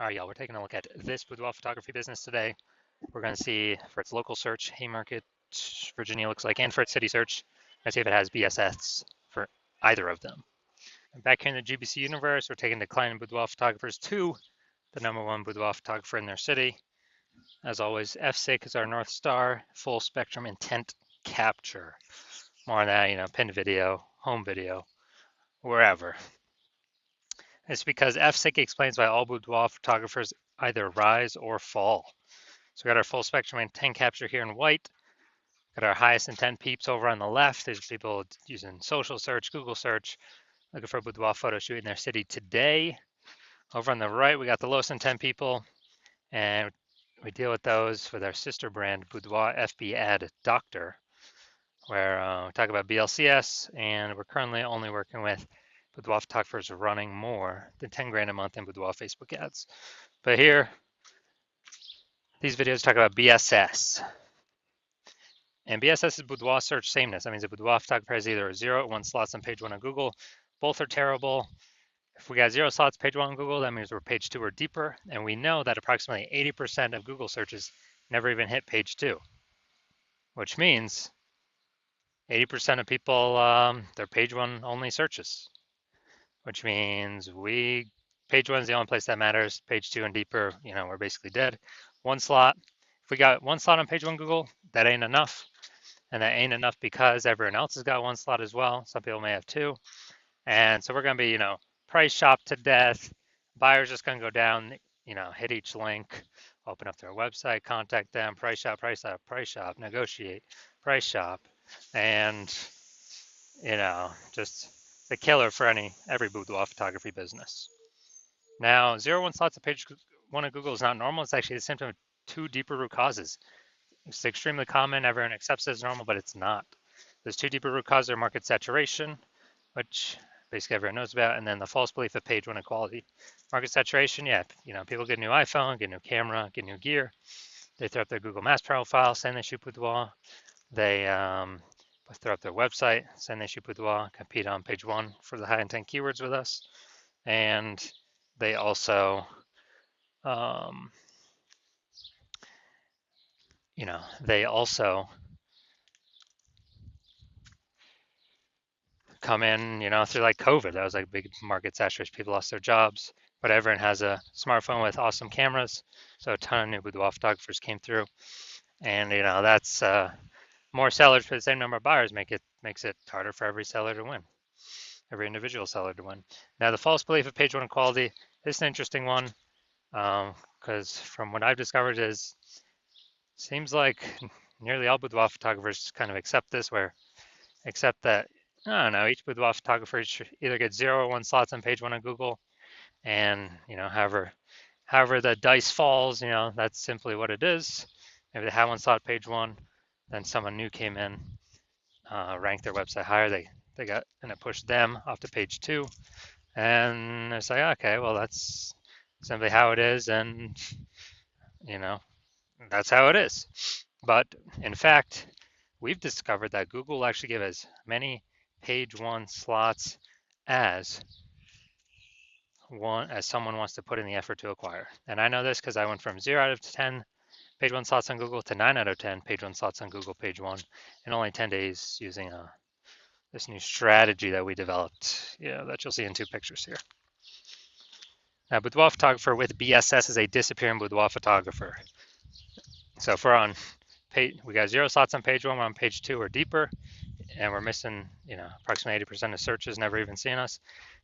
All right, y'all, we're taking a look at this boudoir photography business today. We're going to see for its local search, Haymarket, Virginia looks like, and for its city search, let's see if it has BSS for either of them. Back here in the GBC universe, we're taking declining boudoir photographers to the #1 boudoir photographer in their city. As always, F6 is our North Star, full spectrum intent capture. More on that, pinned video, home video, wherever. It's because F6 explains why all boudoir photographers either rise or fall. So we got our full spectrum intent capture here in white. Got our highest intent peeps over on the left. There's people using social search, Google search, looking for a boudoir photo shoot in their city today. Over on the right, we got the lowest intent people, and we deal with those with our sister brand, Boudoir FB Ad Doctor, where we talk about BLCS, and we're currently only working with boudoir photographers running more than 10 grand a month in boudoir Facebook ads. But here, these videos talk about BSS. And BSS is boudoir search sameness. That means a boudoir photographer has either 0 or 1 slots on page 1 on Google. Both are terrible. If we got 0 slots page 1 on Google, that means we're page 2 or deeper. And we know that approximately 80% of Google searches never even hit page 2, which means 80% of people, they're page 1 only searches, which means page 1 is the only place that matters. Page 2 and deeper, we're basically dead. 1 slot. If we got 1 slot on page 1 Google, that ain't enough. And that ain't enough because everyone else has got 1 slot as well. Some people may have 2. And so we're going to be, price shop to death. Buyers just going to go down, hit each link, open up their website, contact them, price shop, negotiate, price shop. And, just the killer for every boudoir photography business. Now, 0 1 slots of page 1 of Google is not normal. It's actually a symptom of 2 deeper root causes. It's extremely common. Everyone accepts it as normal, but it's not. There's 2 deeper root causes are market saturation, which basically everyone knows about, and then the false belief of page 1 equality. Market saturation, yeah, people get a new iPhone, get a new camera, get new gear. They throw up their Google Maps profile, saying they shoot boudoir. They throw up their website, saying they shoot boudoir, compete on page 1 for the high intent keywords with us. And they also, come in, through like COVID. That was like big market saturation. People lost their jobs, but everyone has a smartphone with awesome cameras. So a ton of new boudoir photographers came through. And, that's more sellers for the same number of buyers makes it harder for every seller to win, every individual seller to win. Now, the false belief of page 1 equality, this is an interesting one because from what I've discovered seems like nearly all boudoir photographers kind of accept that I don't know, each boudoir photographer either gets 0 or 1 slots on page 1 on Google, and however the dice falls, that's simply what it is. Maybe they had 1 slot page 1, then someone new came in, ranked their website higher, they got, and it pushed them off to page 2, and it's like, okay, well, that's simply how it is, and that's how it is. But in fact, we've discovered that Google will actually give as many page 1 slots as someone wants to put in the effort to acquire. And I know this because I went from 0 out of 10 page 1 slots on Google to 9 out of 10 page 1 slots on Google page 1 in only 10 days using this new strategy that we developed, that you'll see in 2 pictures here. Now, boudoir photographer with BSS is a disappearing boudoir photographer. So if we're on page, we got 0 slots on page 1, we're on page 2 or deeper, and we're missing, approximately 80% of searches never even seeing us.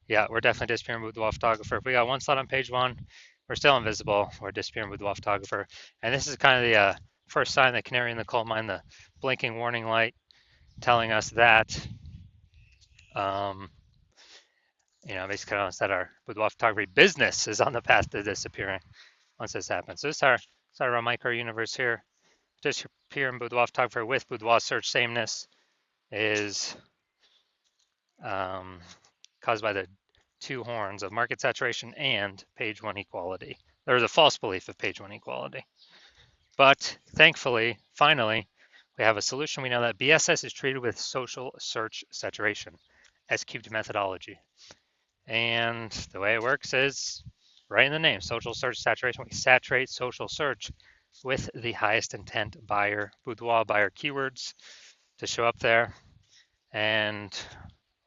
Yeah, we're definitely disappearing boudoir photographer. If we got 1 slot on page 1, we're still invisible. We're disappearing boudoir photographer. And this is kind of the first sign, the canary in the coal mine, the blinking warning light telling us that, basically telling us that our boudoir photography business is on the path to disappearing once this happens. So this is our micro universe here. Disappearing boudoir photographer with boudoir search sameness is caused by the 2 horns of market saturation and page 1 equality. There is a false belief of page 1 equality. But thankfully, finally, we have a solution. We know that BSS is treated with social search saturation, S-cubed methodology. And the way it works is right in the name, social search saturation. We saturate social search with the highest intent buyer, boudoir buyer keywords to show up there. And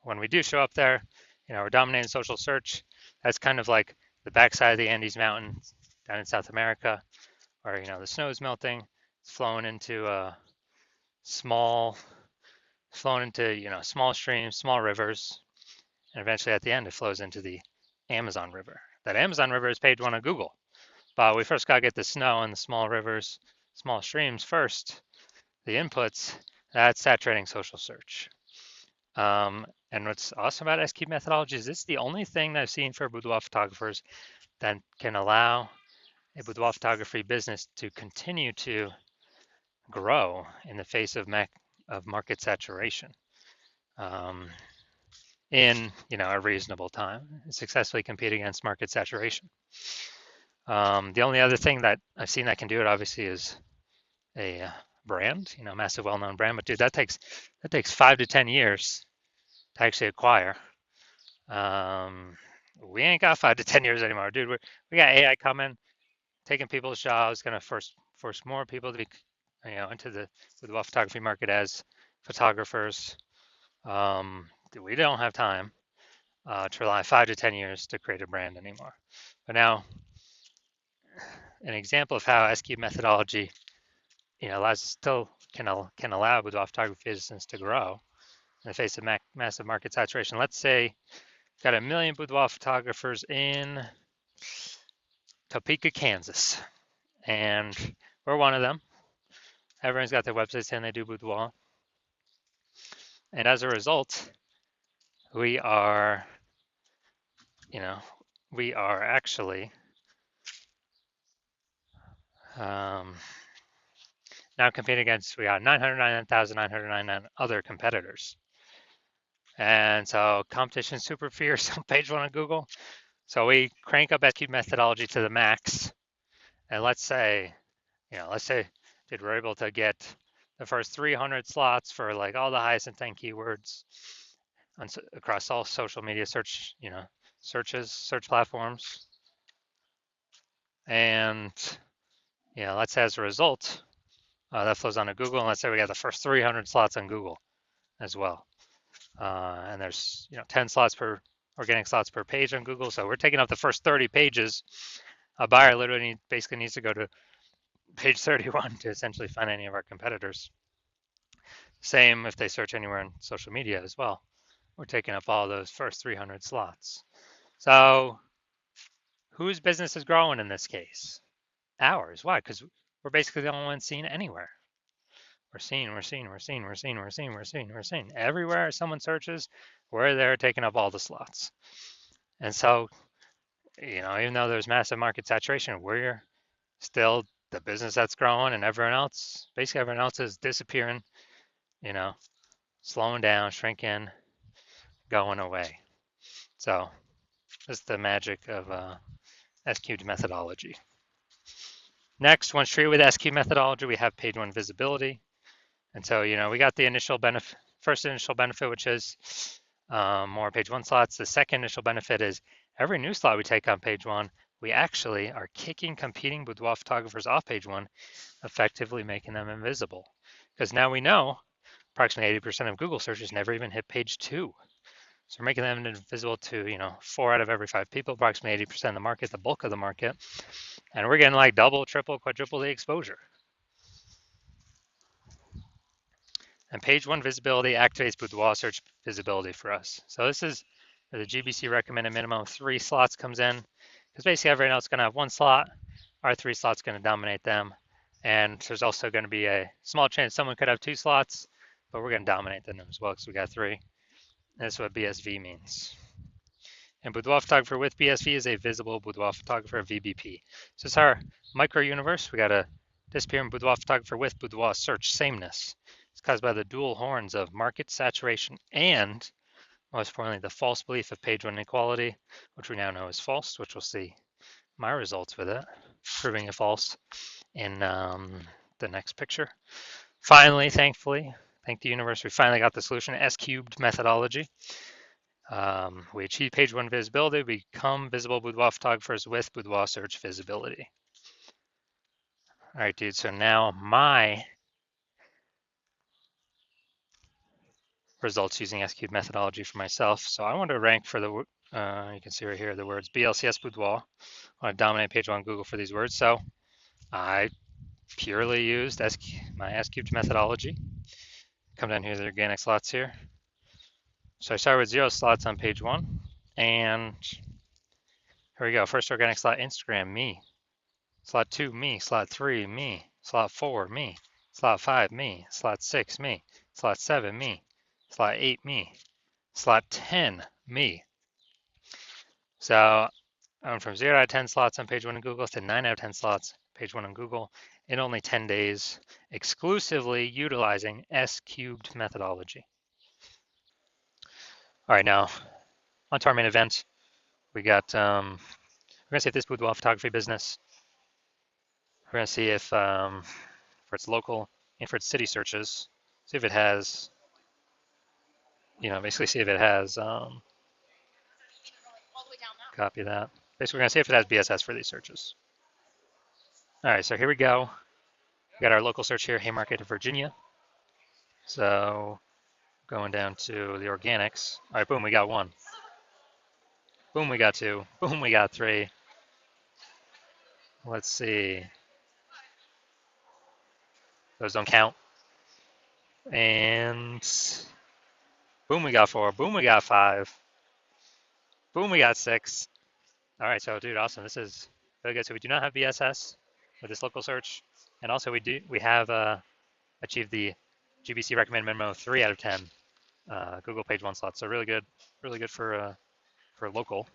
when we do show up there, we're dominating social search. That's kind of like the backside of the Andes Mountains down in South America, where the snow is melting. It's flowing into small, small streams, small rivers, and eventually at the end it flows into the Amazon River. That Amazon River is page one of Google, but we first got to get the snow and the small rivers, small streams first. The inputs, that's saturating social search. And what's awesome about SQ methodology is it's the only thing that I've seen for boudoir photographers that can allow a boudoir photography business to continue to grow in the face of market saturation in a reasonable time, and successfully compete against market saturation. The only other thing that I've seen that can do it obviously is a brand, massive well-known brand. But dude, that takes 5 to 10 years to actually acquire. We ain't got 5 to 10 years anymore, dude. We got AI coming, taking people's jobs, gonna force more people to be, into the photography market as photographers. We don't have time to rely 5 to 10 years to create a brand anymore. But now, an example of how SQ methodology, can allow boudoir photography business to grow in the face of massive market saturation. Let's say got 1 million boudoir photographers in Topeka, Kansas, and we're one of them. Everyone's got their website saying they do boudoir, and as a result, we are actually now competing against, we got 999,999 other competitors. And so competition is super fierce on page one of Google. So we crank up SQ methodology to the max. And let's say we're able to get the first 300 slots for like all the highest intent keywords across all social media search platforms. And let's say as a result, that flows onto Google. And let's say we got the first 300 slots on Google as well. And there's 10 slots per organic slots per page on Google. So we're taking up the first 30 pages. A buyer literally basically needs to go to page 31 to essentially find any of our competitors. Same if they search anywhere in social media as well. We're taking up all those first 300 slots. So whose business is growing in this case? Ours. Why? Because we're basically the only ones seen anywhere. We're seen. Everywhere someone searches, we're there taking up all the slots. And so, even though there's massive market saturation, we're still the business that's growing, and everyone else is disappearing, slowing down, shrinking, going away. So that's the magic of SQ methodology. Next, once treated with SQ methodology, we have page one visibility. And so, we got the first initial benefit, which is more page one slots. The second initial benefit is every new slot we take on page one, we actually are kicking competing boudoir photographers off page one, effectively making them invisible. Because now we know approximately 80% of Google searches never even hit page two. So we're making them invisible to, 4 out of every 5 people, approximately 80% of the market, the bulk of the market. And we're getting like double, triple, quadruple the exposure. And page one visibility activates boudoir search visibility for us. So this is where the GBC recommended minimum of 3 slots comes in, because basically everyone else is going to have 1 slot. Our 3 slots going to dominate them. And there's also going to be a small chance someone could have 2 slots, but we're going to dominate them as well because we got 3. That's what BSV means. And boudoir photographer with BSV is a visible boudoir photographer, VBP. So it's our micro universe. We got a disappearing boudoir photographer with boudoir search sameness. It's caused by the dual horns of market saturation and, most importantly, the false belief of page one inequality, which we now know is false, which we'll see my results with it, proving it false in the next picture. Finally, thankfully, thank the universe, we finally got the solution, S-cubed methodology. We achieve page one visibility, we become visible boudoir photographers with boudoir search visibility. All right, dude, so now my results using S-cubed methodology for myself. So I want to rank for the, you can see right here, the words BLCS boudoir. I want to dominate page one on Google for these words. So I purely used my S-cubed methodology. Come down here to the organic slots here. So I start with 0 slots on page one. And here we go. First organic slot, Instagram, me. Slot 2, me. Slot 3, me. Slot 4, me. Slot 5, me. Slot 6, me. Slot 7, me. Slot 8, me. Slot 10, me. So I'm from 0 out of 10 slots on page one on Google to 9 out of 10 slots page one on Google in only 10 days, exclusively utilizing S-cubed methodology. All right, now onto our main event. We got, we're gonna see if this boudoir photography business, we're gonna see if for its local and for its city searches, see if it has, basically see if it has, copy that. Basically, we're gonna see if it has BSS for these searches. All right, so here we go. We got our local search here, Haymarket, Virginia. So going down to the organics. All right, boom, we got 1. Boom, we got 2. Boom, we got 3. Let's see. Those don't count. And boom, we got 4. Boom, we got 5. Boom, we got 6. All right, so dude, awesome. This is really good. So we do not have BSS with this local search, and also we have achieved the GBC recommended minimum of 3 out of 10 Google page one slots. So really good for local.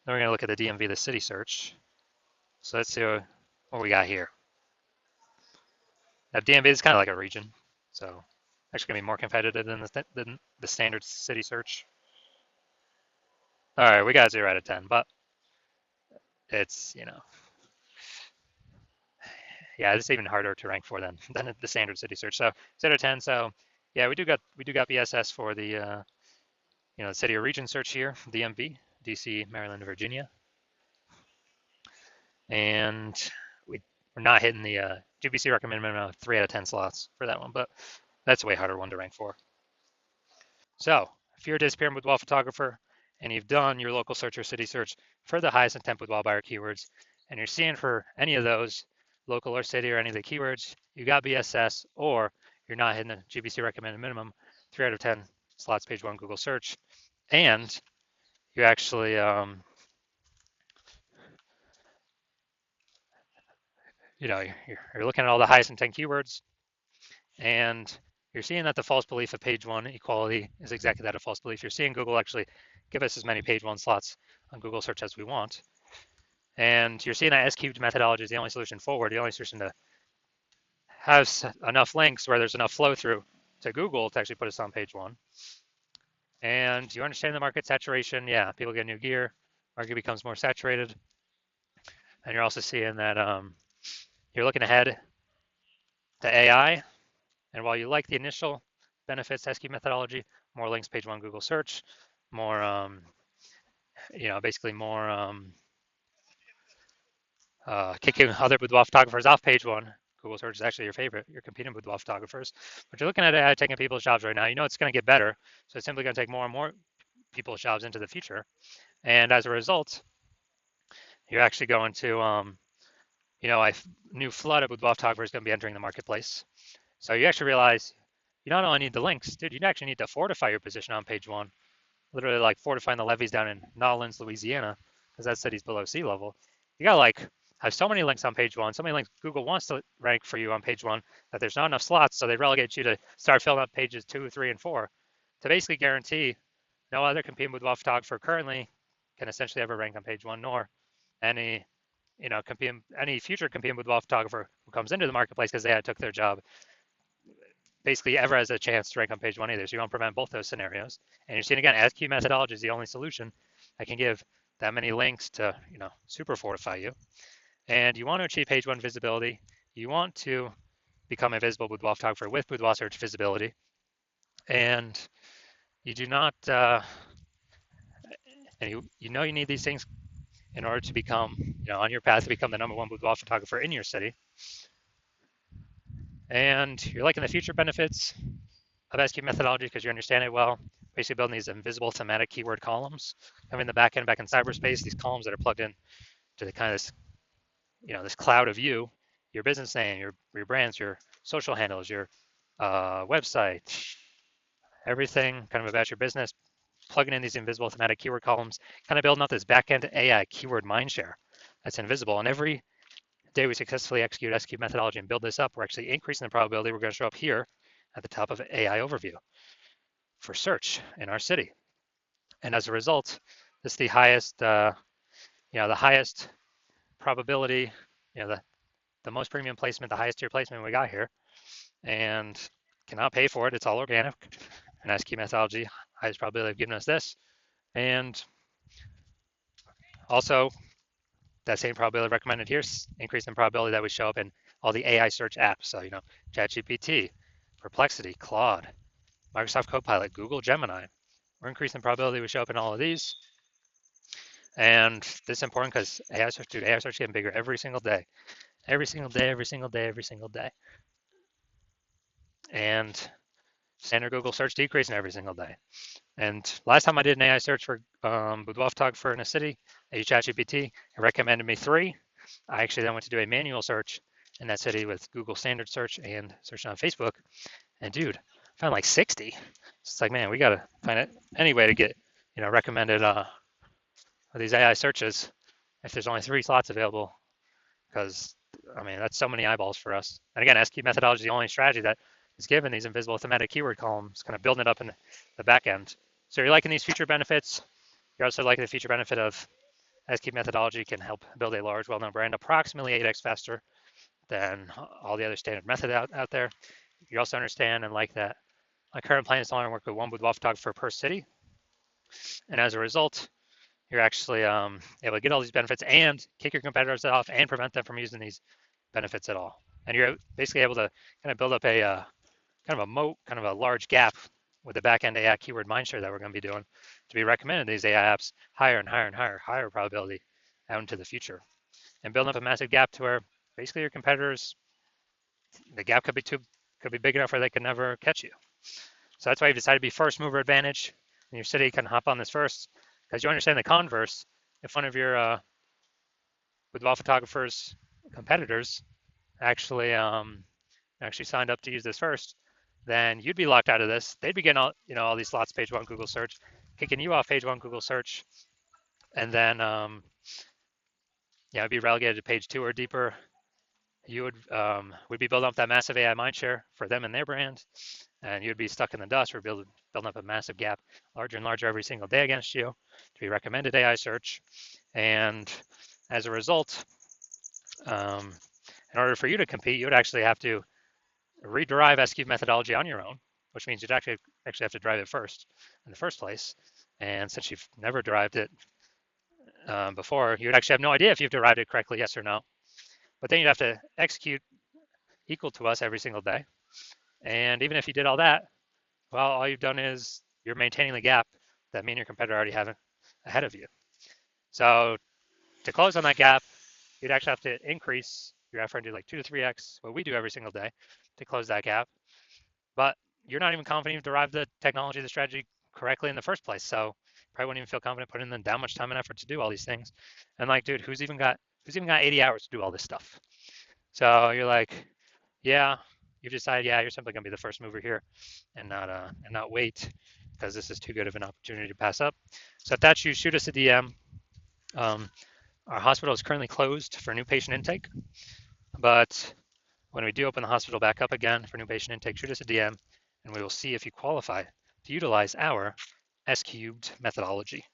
Then we're gonna look at the DMV, the city search. So let's see what we got here. Now DMV is kind of like a region, so actually gonna be more competitive than the standard city search. All right, we got 0 out of 10, but it's, yeah, it's even harder to rank for than the standard city search. So 0 out of 10. So yeah, we do got BSS for the the city or region search here, DMV, DC, Maryland, Virginia, and we're not hitting the GBC recommended minimum of 3 out of 10 slots for that one, but that's a way harder one to rank for. So if you're a disappearing boudoir photographer and you've done your local search or city search for the highest intent boudoir buyer keywords, and you're seeing for any of those, local or city or any of the keywords, you got BSS, or you're not hitting the GBC recommended minimum, 3 out of 10 slots page one Google search, and you actually you're looking at all the highest intent keywords, and you're seeing that the false belief of page one equality is exactly that, a false belief. You're seeing Google actually give us as many page one slots on Google search as we want. And you're seeing that S-cubed methodology is the only solution forward, the only solution to have enough links where there's enough flow through to Google to actually put us on page one. And you understand the market saturation. Yeah, people get new gear, market becomes more saturated. And you're also seeing that you're looking ahead to AI. And while you like the initial benefits, S-cubed methodology, more links page one Google search, more, basically more kicking other boudoir photographers off page one. Google search is actually your favorite. You're competing with boudoir photographers, but you're looking at AI taking people's jobs right now. You know it's going to get better, so it's simply going to take more and more people's jobs into the future. And as a result, you're actually going to, a new flood of boudoir photographers going to be entering the marketplace. So you actually realize you not only need the links, dude, you actually need to fortify your position on page one. Literally like fortifying the levees down in Nolens, Louisiana, because that city's below sea level. You gotta have so many links on page one, so many links Google wants to rank for you on page one that there's not enough slots, so they relegate you to start filling up pages 2, 3, and 4 to basically guarantee no other competing boudoir photographer currently can essentially ever rank on page one, nor any any future competing boudoir photographer who comes into the marketplace because they took their job basically ever has a chance to rank on page one either. So you want to prevent both those scenarios. And you're seeing again, S-cubed methodology is the only solution that can give that many links to, super fortify you. And you want to achieve page one visibility. You want to become a visible boudoir photographer with boudoir search visibility. And you do not, and you know you need these things in order to become, on your path to become the #1 boudoir photographer in your city. And you're liking the future benefits of SQ methodology because you understand it well. Basically building these invisible thematic keyword columns. Having the back end back in cyberspace, these columns that are plugged in to the kind of this, this cloud of you, your business name, your brands, your social handles, your website, everything kind of about your business, plugging in these invisible thematic keyword columns, kind of building up this back-end AI keyword mindshare that's invisible. And every day we successfully execute SQ methodology and build this up, we're actually increasing the probability we're going to show up here at the top of AI overview for search in our city. And as a result, this is the highest, the highest probability, the most premium placement, the highest tier placement we got here, and cannot pay for it. It's all organic. And SQ methodology, highest probability of giving us this. And also, that same probability recommended here, increasing the probability that we show up in all the AI search apps. So, ChatGPT, Perplexity, Claude, Microsoft Copilot, Google Gemini. We're increasing the probability we show up in all of these. And this is important because AI search is getting bigger every single day. Every single day, every single day, every single day. And standard Google search decreasing every single day. And last time I did an AI search for boudoir photographer in a city, I used ChatGPT. It recommended me 3. I actually then went to do a manual search in that city with Google standard search and searching on Facebook. And dude, I found like 60. It's like, man, we got to find any way to get, recommended these AI searches if there's only 3 slots available, because that's so many eyeballs for us. And again, SQ methodology is the only strategy that is given these invisible thematic keyword columns, kind of building it up in the back end. So you're liking these feature benefits. You're also liking the feature benefit of SQ methodology can help build a large, well-known brand approximately 8x faster than all the other standard methods out there. You also understand and like that my current plan is to only work with 1 boudoir photographer per city. And as a result, you're actually able to get all these benefits and kick your competitors off and prevent them from using these benefits at all. And you're basically able to kind of build up a kind of a moat, kind of a large gap with the back-end AI keyword mindshare that we're going to be doing to be recommended these AI apps higher and higher and higher probability out into the future. And building up a massive gap to where basically your competitors, the gap could be big enough where they could never catch you. So that's why you've decided to be first mover advantage in your city. Can hop on this first because you understand the converse. If one of your boudoir photographers competitors actually signed up to use this first, then you'd be locked out of this. They'd be getting all these slots page 1 Google search, kicking you off page 1 Google search, and then it'd be relegated to page 2 or deeper. You would be building up that massive AI mindshare for them and their brand, and you'd be stuck in the dust. We're building up a massive gap, larger and larger every single day against you to be recommended AI search. And as a result, in order for you to compete, you would actually have to rederive SQ methodology on your own, which means you'd actually have to drive it first in the first place. And since you've never derived it before, you would actually have no idea if you've derived it correctly, yes or no. But then you'd have to execute equal to us every single day. And even if you did all that, well, all you've done is you're maintaining the gap that me and your competitor already have ahead of you. So to close on that gap, you'd actually have to increase your effort and do like 2 to 3x what we do every single day to close that gap. But you're not even confident you've derived the technology, the strategy correctly in the first place. So probably wouldn't even feel confident putting in that much time and effort to do all these things. And like, dude, who's even got 80 hours to do all this stuff? So you're like, yeah, you've decided, yeah, you're simply gonna be the first mover here and not wait because this is too good of an opportunity to pass up. So if that's you, shoot us a DM. Our hospital is currently closed for new patient intake, but when we do open the hospital back up again for new patient intake, shoot us a DM and we will see if you qualify to utilize our S-cubed methodology.